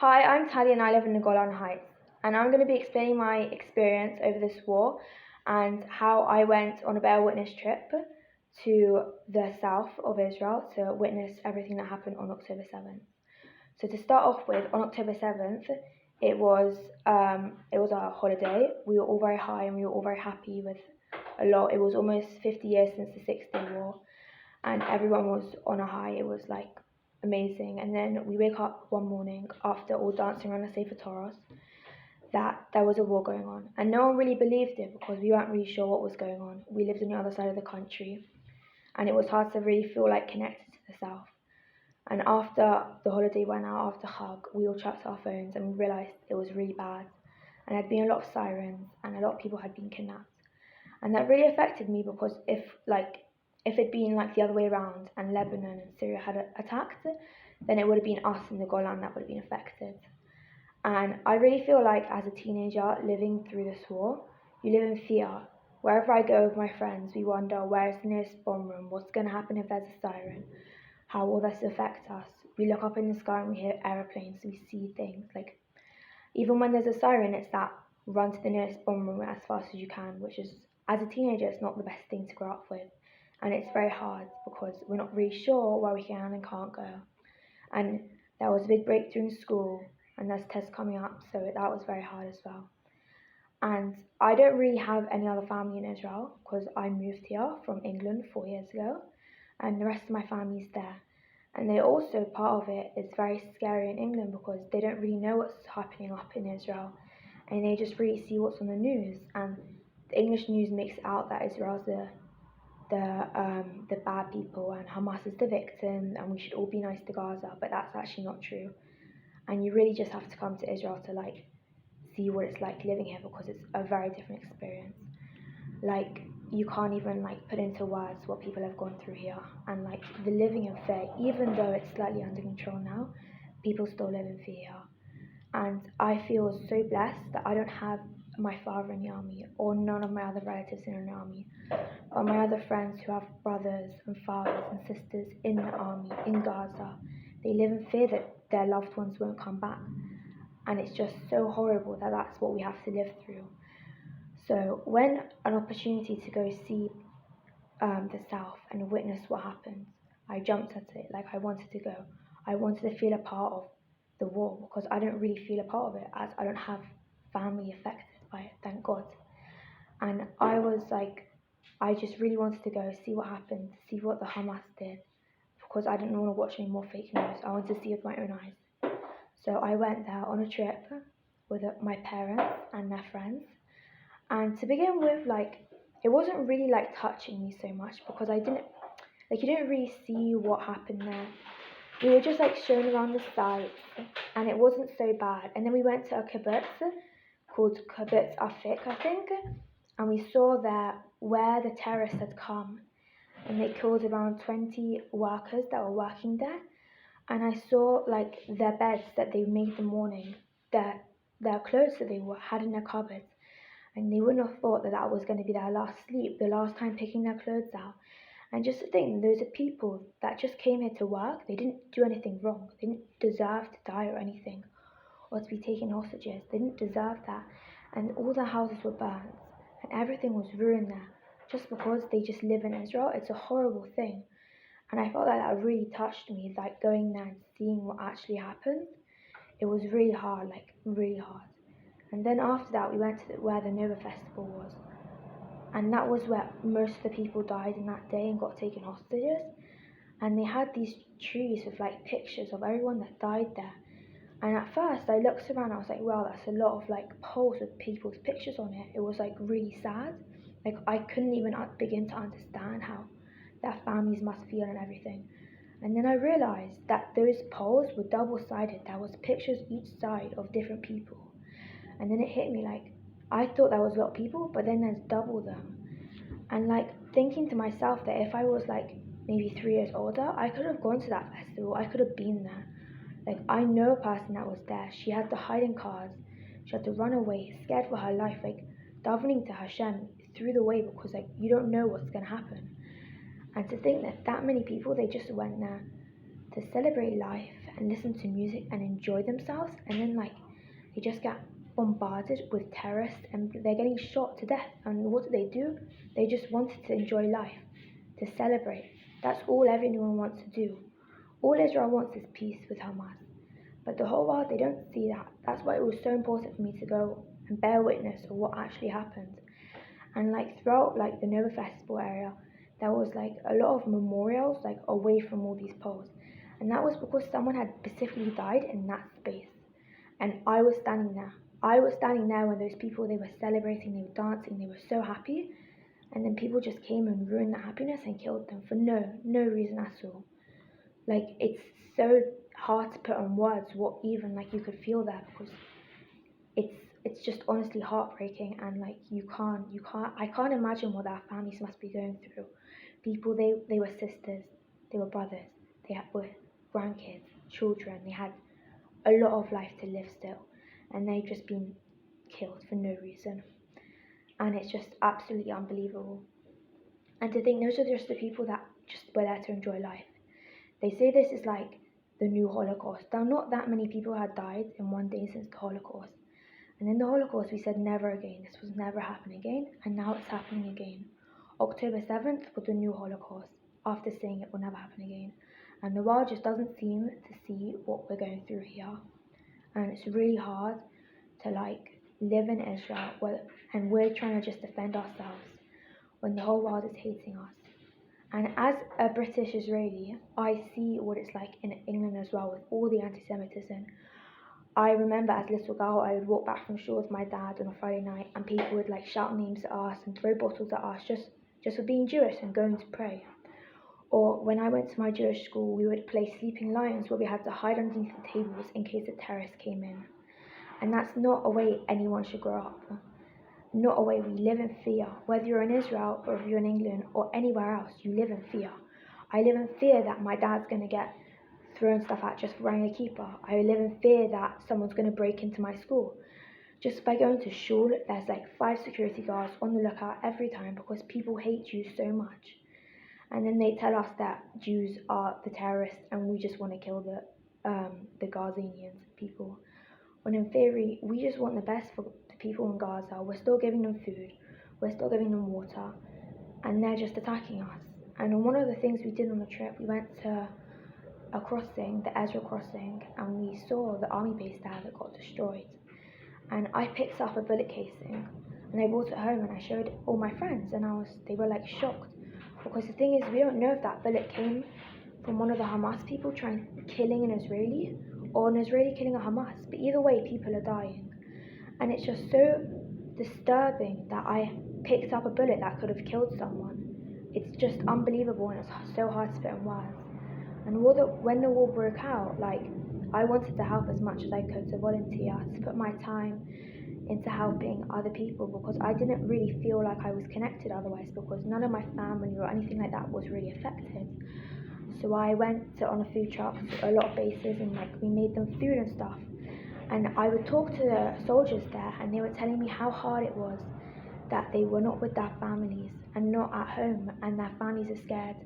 Hi, I'm Tali and I live in the Golan Heights, and I'm going to be explaining my experience over this war and how I went on a bear witness trip to the south of Israel to witness everything that happened on October 7th. So to start off with, on October 7th, it was a holiday. We were all very high and we were all very happy with a lot. It was almost 50 years since the Six-Day War, and everyone was on a high. It was like amazing. And then we wake up one morning after all dancing around the Sefer Torahs that there was a war going on, and no one really believed it because we weren't really sure what was going on. We lived on the other side of the country, and it was hard to really feel like connected to the south. And after the holiday went out, after Chag, we all checked our phones and we realised it was really bad. And there had been a lot of sirens and a lot of people had been kidnapped. And that really affected me because if it'd been like the other way around and Lebanon and Syria had attacked, then it would have been us in the Golan that would have been affected. And I really feel like as a teenager living through this war, you live in fear. Wherever I go with my friends, we wonder where's the nearest bomb room, what's going to happen if there's a siren, how will this affect us? We look up in the sky and we hear aeroplanes, we see things. Like, even when there's a siren, it's that run to the nearest bomb room as fast as you can, which is, as a teenager, it's not the best thing to grow up with. And it's very hard because we're not really sure where we can and can't go. And there was a big breakthrough in school, and there's tests coming up, so that was very hard as well. And I don't really have any other family in Israel because I moved here from England 4 years ago, and the rest of my family's there. And they also, part of it is very scary in England because they don't really know what's happening up in Israel, and they just really see what's on the news. And the English news makes it out that Israel's the bad people and Hamas is the victim and we should all be nice to Gaza, but that's actually not true. And you really just have to come to Israel to like see what it's like living here because it's a very different experience. Like, you can't even like put into words what people have gone through here, and like the living in fear, even though it's slightly under control now, people still live in fear here. And I feel so blessed that I don't have my father in the army or none of my other relatives in the army or my other friends who have brothers and fathers and sisters in the army in Gaza. They live in fear that their loved ones won't come back, and it's just so horrible that that's what we have to live through. So when an opportunity to go see the south and witness what happens, I jumped at it. Like, I wanted to go. I wanted to feel a part of the war because I don't really feel a part of it as I don't have family affected by it, thank God. And I was like, I just really wanted to go see what happened, see what the Hamas did, because I didn't want to watch any more fake news. I wanted to see with my own eyes. So I went there on a trip with my parents and their friends. And to begin with, like, it wasn't really like touching me so much because I didn't, like, you didn't really see what happened there. We were just like shown around the site, and it wasn't so bad. And then we went to a kibbutz called Kibbutz Afik, I think, and we saw there where the terrorists had come, and they killed around 20 workers that were working there. And I saw like their beds that they made in the morning, their clothes that they had in their cupboards, and they wouldn't have thought that that was going to be their last sleep, the last time picking their clothes out. And just to think, those are people that just came here to work. They didn't do anything wrong. They didn't deserve to die or anything, or to be taken hostages. They didn't deserve that. And all their houses were burned, and everything was ruined there, just because they just live in Israel. It's a horrible thing. And I felt like that really touched me, like going there and seeing what actually happened. It was really hard, like really hard. And then after that, we went to where the Nova Festival was. And that was where most of the people died in that day and got taken hostages. And they had these trees with like pictures of everyone that died there. And at first I looked around and I was like, wow, that's a lot of like poles with people's pictures on it. It was like really sad. Like, I couldn't even begin to understand how their families must feel and everything. And then I realized that those poles were double-sided. There was pictures each side of different people. And then it hit me, like, I thought there was a lot of people, but then there's double them. And like thinking to myself that if I was like maybe 3 years older, I could have gone to that festival. I could have been there. Like, I know a person that was there. She had to hide in cars. She had to run away, scared for her life, like davening to Hashem through the way because like you don't know what's gonna happen. And to think that that many people, they just went there to celebrate life and listen to music and enjoy themselves, and then like they just get bombarded with terrorists and they're getting shot to death. And what do? They just wanted to enjoy life, to celebrate. That's all everyone wants to do. All Israel wants is peace with Hamas. But the whole world, they don't see that. That's why it was so important for me to go and bear witness of what actually happened. And like throughout like the Nova Festival area, there was like a lot of memorials like away from all these poles. And that was because someone had specifically died in that space. And I was standing there. I was standing there when those people, they were celebrating, they were dancing, they were so happy. And then people just came and ruined that happiness and killed them for no reason at all. Like it's so hard to put on words what even like you could feel there, because it's just honestly heartbreaking. And like I can't imagine what their families must be going through. People, they were sisters, they were brothers, they had were grandkids, children, they had a lot of life to live still, and they've just been killed for no reason. And it's just absolutely unbelievable. And to think those are just the people that just were there to enjoy life. They say this is like the new Holocaust. Now, not that many people had died in one day since the Holocaust. And in the Holocaust, we said never again. This was never happening again, and now it's happening again. October 7th was the new Holocaust, after saying it will never happen again. And the world just doesn't seem to see what we're going through here. And it's really hard to like live in Israel and we're trying to just defend ourselves when the whole world is hating us. And as a British Israeli, I see what it's like in England as well, with all the anti-Semitism. I remember as a little girl, I would walk back from school with my dad on a Friday night, and people would like shout names at us and throw bottles at us just for being Jewish and going to pray. Or when I went to my Jewish school, we would play Sleeping Lions, where we had to hide underneath the tables in case a terrorist came in. And that's not a way anyone should grow up. Not a way. We live in fear. Whether you're in Israel or if you're in England or anywhere else, you live in fear. I live in fear that my dad's going to get thrown stuff at just for wearing a kippah. I live in fear that someone's going to break into my school. Just by going to shul, there's like 5 security guards on the lookout every time because people hate Jews so much. And then they tell us that Jews are the terrorists and we just want to kill the Gazanians people. When in theory, we just want the best for the people in Gaza. We're still giving them food, we're still giving them water, and they're just attacking us. And one of the things we did on the trip, we went to a crossing, the Ezra crossing, and we saw the army base there that got destroyed. And I picked up a bullet casing and I brought it home and I showed all my friends, and they were like shocked, because the thing is, we don't know if that bullet came from one of the Hamas people killing an Israeli, or an Israeli killing a Hamas. But either way, people are dying. And it's just so disturbing that I picked up a bullet that could have killed someone. It's just unbelievable, and it's so hard to put in words. And when the war broke out, like, I wanted to help as much as I could, to volunteer, to put my time into helping other people, because I didn't really feel like I was connected otherwise, because none of my family or anything like that was really affected. So I went on a food truck to a lot of bases, and like we made them food and stuff. And I would talk to the soldiers there, and they were telling me how hard it was, that they were not with their families and not at home, and their families are scared,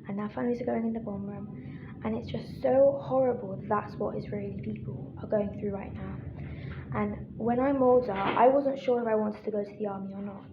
and their families are going in the bomb room. And it's just so horrible that that's what Israeli people are going through right now. And when I'm older, I wasn't sure if I wanted to go to the army or not.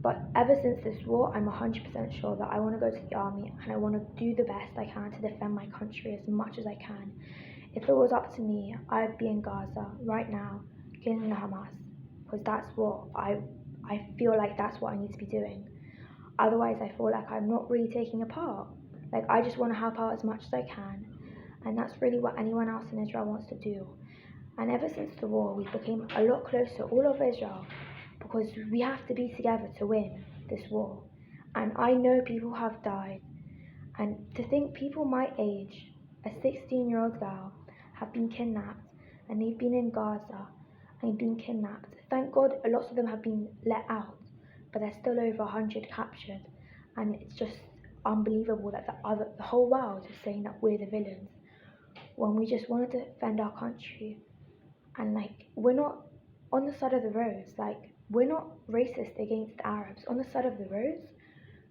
But ever since this war, I'm 100% sure that I want to go to the army, and I want to do the best I can to defend my country as much as I can. If it was up to me, I'd be in Gaza right now, killing the Hamas, because that's what I feel like that's what I need to be doing. Otherwise, I feel like I'm not really taking a part. Like, I just want to help out as much as I can, and that's really what anyone else in Israel wants to do. And ever since the war, we became a lot closer, all of Israel, because we have to be together to win this war. And I know people have died, and to think people my age, a 16-year-old girl, have been kidnapped, and they've been in Gaza and been kidnapped. Thank God a lot of them have been let out, but there's still over 100 captured, and it's just unbelievable that the whole world is saying that we're the villains, when we just want to defend our country. And like, we're not on the side of the roads, like, we're not racist against Arabs. On the side of the roads,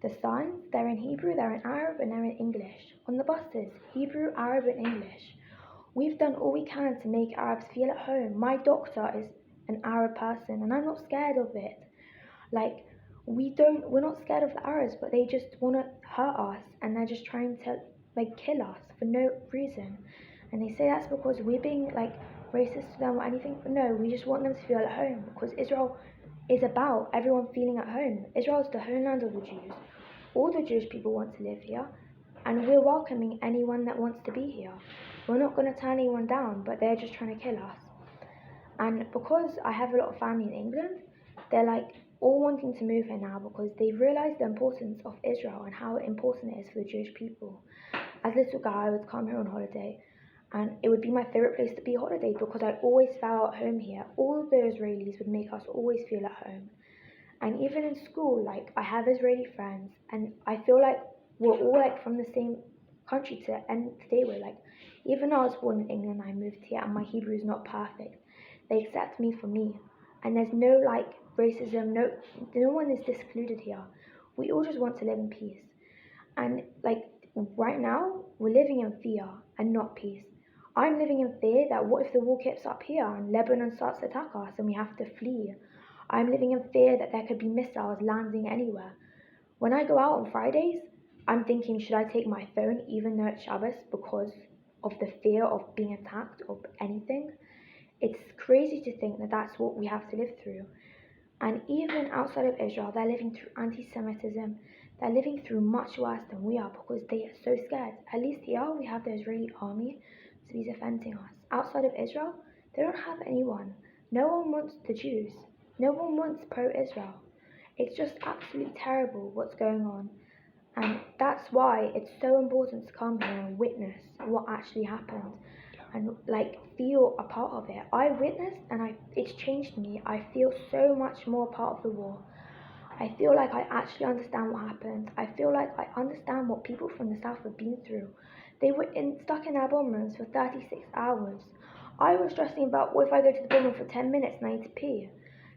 the signs, they're in Hebrew, they're in Arab, and they're in English. On the buses, Hebrew, Arab, and English. We've done all we can to make Arabs feel at home. My doctor is an Arab person, and I'm not scared of it. Like, we're not scared of the Arabs, but they just want to hurt us, and they're just trying to like kill us for no reason. And they say that's because we're being like racist to them or anything, but no, we just want them to feel at home because Israel is about everyone feeling at home. Israel is the homeland of the Jews. All the Jewish people want to live here, and we're welcoming anyone that wants to be here. We're not going to turn anyone down, but they're just trying to kill us. And because I have a lot of family in England, they're like all wanting to move here now because they've realised the importance of Israel and how important it is for the Jewish people. As a little girl, I would come here on holiday, and it would be my favourite place to be holiday because I always felt at home here. All of the Israelis would make us always feel at home. And even in school, like I have Israeli friends, and I feel like we're all like from the same country to end today with. Like, even though I was born in England, I moved here, and my Hebrew is not perfect. They accept me for me, and there's no like racism. No one is excluded here. We all just want to live in peace. And like right now, we're living in fear and not peace. I'm living in fear that what if the war keeps up here and Lebanon starts to attack us and we have to flee? I'm living in fear that there could be missiles landing anywhere. When I go out on Fridays, I'm thinking, should I take my phone even though it's Shabbos because of the fear of being attacked or anything? It's crazy to think that that's what we have to live through. And even outside of Israel, they're living through anti Semitism. They're living through much worse than we are because they are so scared. At least here we have the Israeli army to be defending us. Outside of Israel, they don't have anyone. No one wants the Jews. No one wants pro Israel. It's just absolutely terrible what's going on. And that's why it's so important to come here and witness what actually happened and like feel a part of it. I witnessed and it's changed me. I feel so much more part of the war. I feel like I actually understand what happened. I feel like I understand what people from the south have been through. They were stuck in their bomb rooms for 36 hours. I was stressing about what if I go to the bomb room for 10 minutes and I need to pee.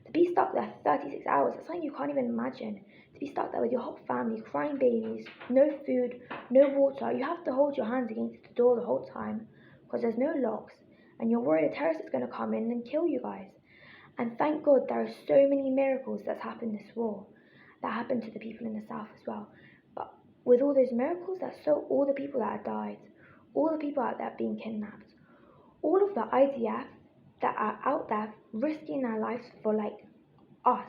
To be stuck there for 36 hours, that's something you can't even imagine. To be stuck there with your whole family, crying babies, no food, no water. You have to hold your hands against the door the whole time because there's no locks, and you're worried a terrorist is going to come in and kill you guys. And thank God there are so many miracles that's happened this war, that happened to the people in the south as well. But with all those miracles, that's so all the people that have died, all the people out there being kidnapped, all of the IDF that are out there risking their lives for like us,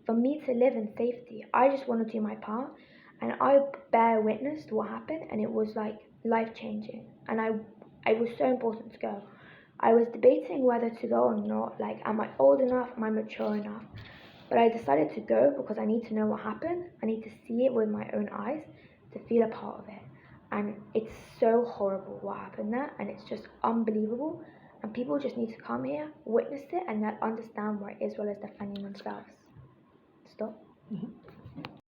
for me to live in safety. I just want to do my part, and I bear witness to what happened, and it was like life changing, and it was so important to go. I was debating whether to go or not. Like, am I old enough? Am I mature enough? But I decided to go because I need to know what happened. I need to see it with my own eyes to feel a part of it. And it's so horrible what happened there, and it's just unbelievable. And people just need to come here, witness it, and they'll understand why Israel is defending themselves. Stop.